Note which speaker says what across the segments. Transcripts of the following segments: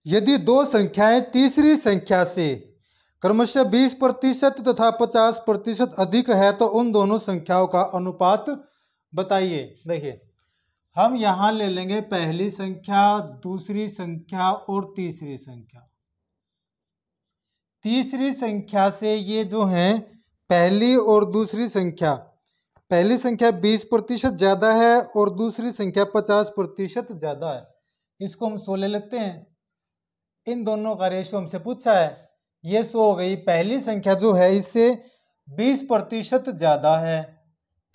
Speaker 1: यदि दो संख्याएं तीसरी संख्या से क्रमशः 20% तथा 50% अधिक है तो उन दोनों संख्याओं का अनुपात बताइए। देखिए, हम यहां ले लेंगे पहली संख्या, दूसरी संख्या और तीसरी संख्या। तीसरी संख्या से ये जो है पहली और दूसरी संख्या, पहली संख्या 20% ज्यादा है और दूसरी संख्या 50% ज्यादा है। इसको हम 100 ले लेते हैं। इन दोनों का रेशियो हमसे पूछा है, ये 100 हो गई। पहली संख्या जो है इससे 20% ज्यादा है,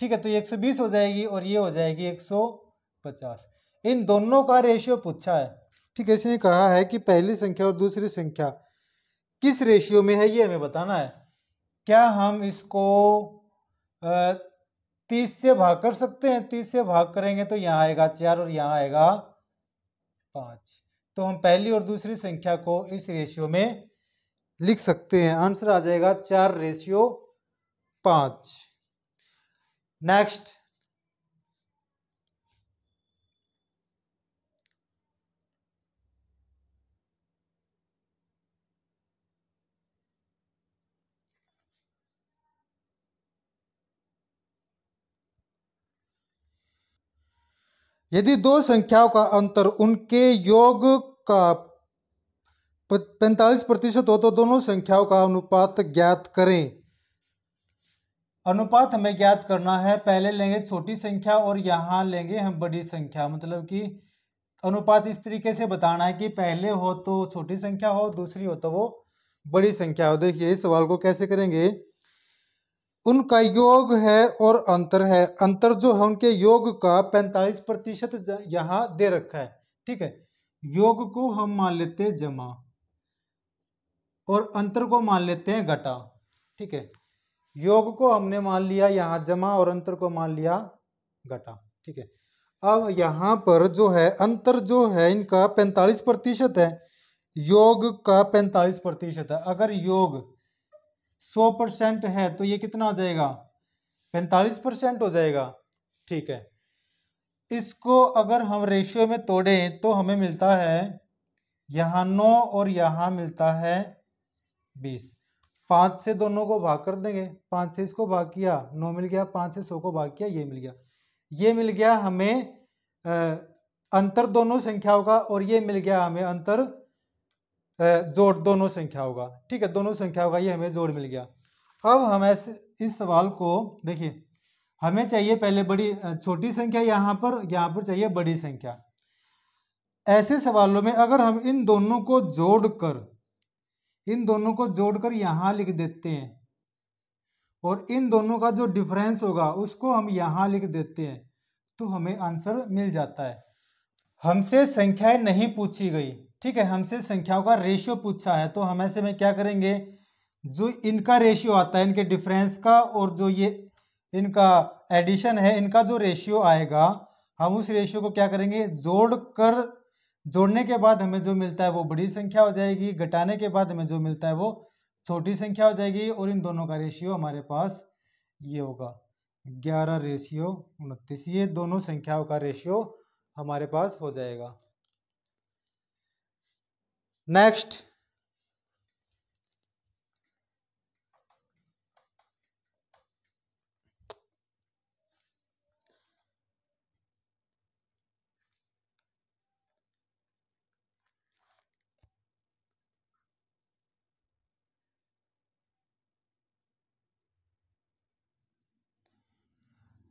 Speaker 1: ठीक है, तो ये 120 हो जाएगी और ये हो जाएगी 150। इन दोनों का रेशियो पूछा है, ठीक है। इसने कहा है कि पहली संख्या और दूसरी संख्या किस रेशियो में है, ये हमें बताना है। क्या हम इसको 30 से भाग कर सकते हैं? 30 से भाग करेंगे तो यहाँ आएगा 4 और यहाँ आएगा 5। तो हम पहली और दूसरी संख्या को इस रेशियो में लिख सकते हैं। आंसर आ जाएगा 4:5। नेक्स्ट, यदि दो संख्याओं का अंतर उनके योग का 45% हो तो दोनों संख्याओं का अनुपात ज्ञात करें। अनुपात हमें ज्ञात करना है। पहले लेंगे छोटी संख्या और यहाँ लेंगे हम बड़ी संख्या। मतलब कि अनुपात इस तरीके से बताना है कि पहले हो तो छोटी संख्या हो, दूसरी हो तो वो बड़ी संख्या हो। देखिए इस सवाल को कैसे करेंगे। उनका योग है और अंतर है। अंतर जो है उनके योग का 45% यहाँ दे रखा है, ठीक है। योग को हम मान लेते हैं जमा और अंतर को मान लेते हैं घटा, ठीक है। योग को हमने मान लिया यहाँ जमा और अंतर को मान लिया घटा, ठीक है। अब यहाँ पर जो है अंतर जो है इनका 45% है, योग का 45% है। अगर योग 100% है तो ये कितना हो जाएगा? 45% हो जाएगा, ठीक है। इसको अगर हम रेशियो में तोड़ें तो हमें मिलता है यहाँ 9 और यहाँ मिलता है 20। 5 से दोनों को भाग कर देंगे। 5 से इसको भाग किया 9 मिल गया, 5 से 100 को भाग किया ये मिल गया। ये मिल गया हमें अंतर दोनों संख्याओं का और ये मिल गया हमें अंतर जोड़ दोनों संख्याओं का, ठीक है। दोनों संख्याओं का ये हमें जोड़ मिल गया। अब हम ऐसे इस सवाल को देखिए, हमें चाहिए पहले बड़ी छोटी संख्या, यहाँ पर चाहिए बड़ी संख्या। ऐसे सवालों में अगर हम इन दोनों को जोड़कर यहाँ लिख देते हैं और इन दोनों का जो डिफरेंस होगा उसको हम यहाँ लिख देते हैं तो हमें आंसर मिल जाता है। हमसे संख्याएं नहीं पूछी गई, ठीक है, हमसे संख्याओं का रेशियो पूछा है। तो हम ऐसे में क्या करेंगे, जो इनका रेशियो आता है इनके डिफरेंस का और जो ये इनका एडिशन है इनका जो रेशियो आएगा हम उस रेशियो को क्या करेंगे, जोड़ने के बाद हमें जो मिलता है वो बड़ी संख्या हो जाएगी, घटाने के बाद हमें जो मिलता है वो छोटी संख्या हो जाएगी और इन दोनों का रेशियो हमारे पास ये होगा 11:29। ये दोनों संख्याओं का रेशियो हमारे पास हो जाएगा। नेक्स्ट,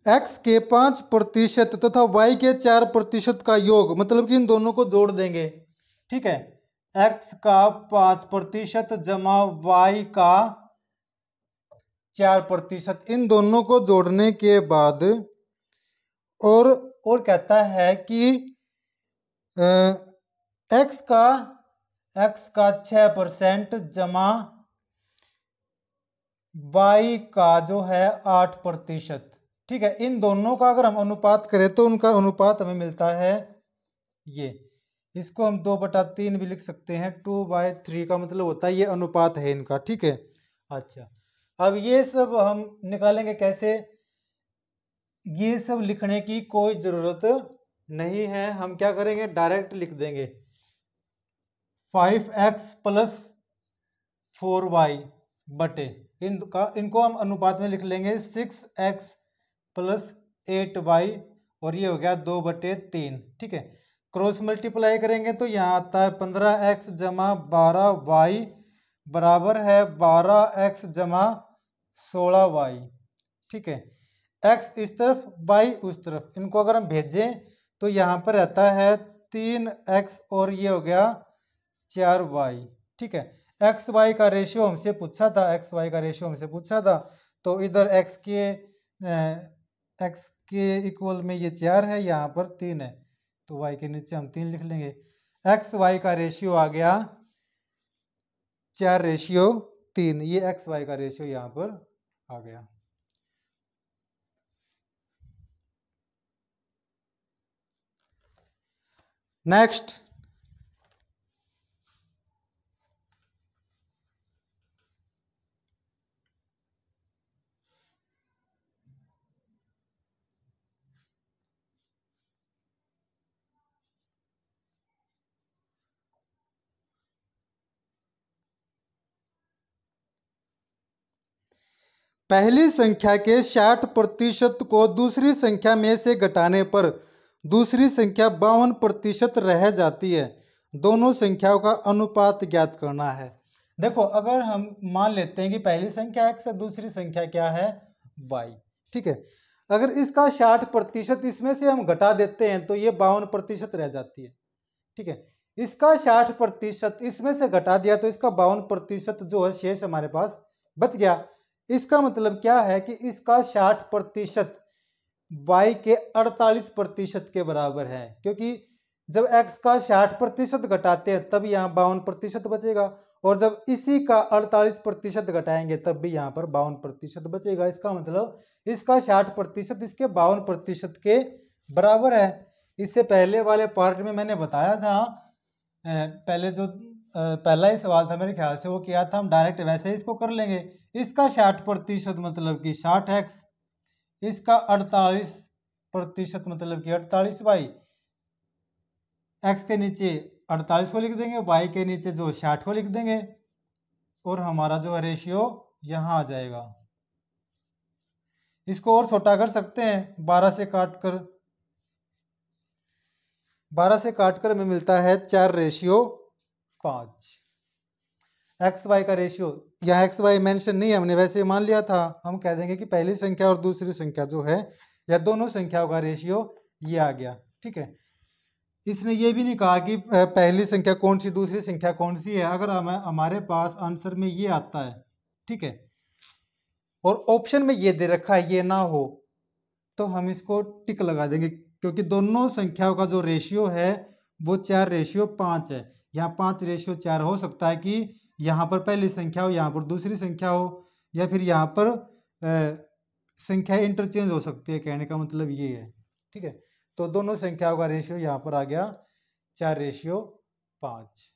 Speaker 1: x के 5% तथा y के 4% का योग, मतलब कि इन दोनों को जोड़ देंगे, ठीक है। x का 5% जमा y का 4%, इन दोनों को जोड़ने के बाद और कहता है कि x का 6% जमा y का जो है 8%, ठीक है। इन दोनों का अगर हम अनुपात करें तो उनका अनुपात हमें मिलता है ये। इसको हम 2/3 भी लिख सकते हैं। 2/3 का मतलब होता है ये अनुपात है इनका, ठीक है। अच्छा, अब ये सब हम निकालेंगे कैसे, ये सब लिखने की कोई जरूरत नहीं है। हम क्या करेंगे, डायरेक्ट लिख देंगे। 5x प्लस 4y बटे इनको हम अनुपात में लिख लेंगे 6x प्लस 8y और ये हो गया 2/3। ठीक है, क्रॉस मल्टीप्लाई करेंगे तो यहाँ आता है 15x जमा 12y बराबर है 12x जमा 16y। ठीक है, x इस तरफ y उस तरफ, इनको अगर हम भेजें तो यहाँ पर रहता है 3x और ये हो गया 4y। ठीक है, एक्स वाई का रेशियो हमसे पूछा था, तो इधर x के इक्वल में ये 4 है, यहाँ पर 3 है, तो y के नीचे हम 3 लिख लेंगे। एक्स वाई का रेशियो आ गया 4:3, ये एक्स वाई का रेशियो यहाँ पर आ गया। नेक्स्ट, पहली संख्या के 60% को दूसरी संख्या में से घटाने पर दूसरी संख्या 52% रह जाती है। दोनों संख्याओं का अनुपात ज्ञात करना है। देखो, अगर हम मान लेते हैं कि पहली संख्या x है, दूसरी संख्या क्या है y। ठीक है, अगर इसका 60% इसमें से हम घटा देते हैं तो ये 52% रह जाती है। ठीक है, इसका 60% इसमें से घटा दिया तो इसका 52% जो है शेष हमारे पास बच गया। इसका मतलब क्या है कि इसका 60% y के 48% के बराबर है, क्योंकि जब x का 60% घटाते हैं तब यहाँ 52% बचेगा, और जब इसी का 48% घटाएंगे तब भी यहाँ पर 52% बचेगा। इसका मतलब इसका 60% इसके 52% के बराबर है। इससे पहले वाले पार्ट में मैंने बताया था, पहले जो पहला ही सवाल था मेरे ख्याल से वो किया था, हम डायरेक्ट वैसे ही इसको कर लेंगे। इसका 60% मतलब कि 60x, इसका 48% मतलब कि 48y। x के नीचे 48 को लिख देंगे, y के नीचे जो 60 को लिख देंगे, और हमारा जो है रेशियो यहाँ आ जाएगा। इसको और छोटा कर सकते हैं, 12 से काटकर हमें मिलता है 4:5। एक्स वाई का रेशियो, यहाँ एक्स वाई मेंशन नहीं है, हमने वैसे मान लिया था। हम कह देंगे कि पहली संख्या और दूसरी संख्या जो है या दोनों संख्याओं का रेशियो ये आ गया। ठीक है, इसने ये भी नहीं कहा कि पहली संख्या कौन सी दूसरी संख्या कौन सी है। अगर हमारे पास आंसर में ये आता है, ठीक है, और ऑप्शन में ये दे रखा है ये ना हो, तो हम इसको टिक लगा देंगे, क्योंकि दोनों संख्याओं का जो रेशियो है वो 4:5 है। यहाँ 5:4 हो सकता है कि यहाँ पर पहली संख्या हो, यहाँ पर दूसरी संख्या हो, या फिर यहाँ पर संख्या इंटरचेंज हो सकती है। कहने का मतलब ये है। ठीक है, तो दोनों संख्याओं का रेशियो यहाँ पर आ गया 4:5।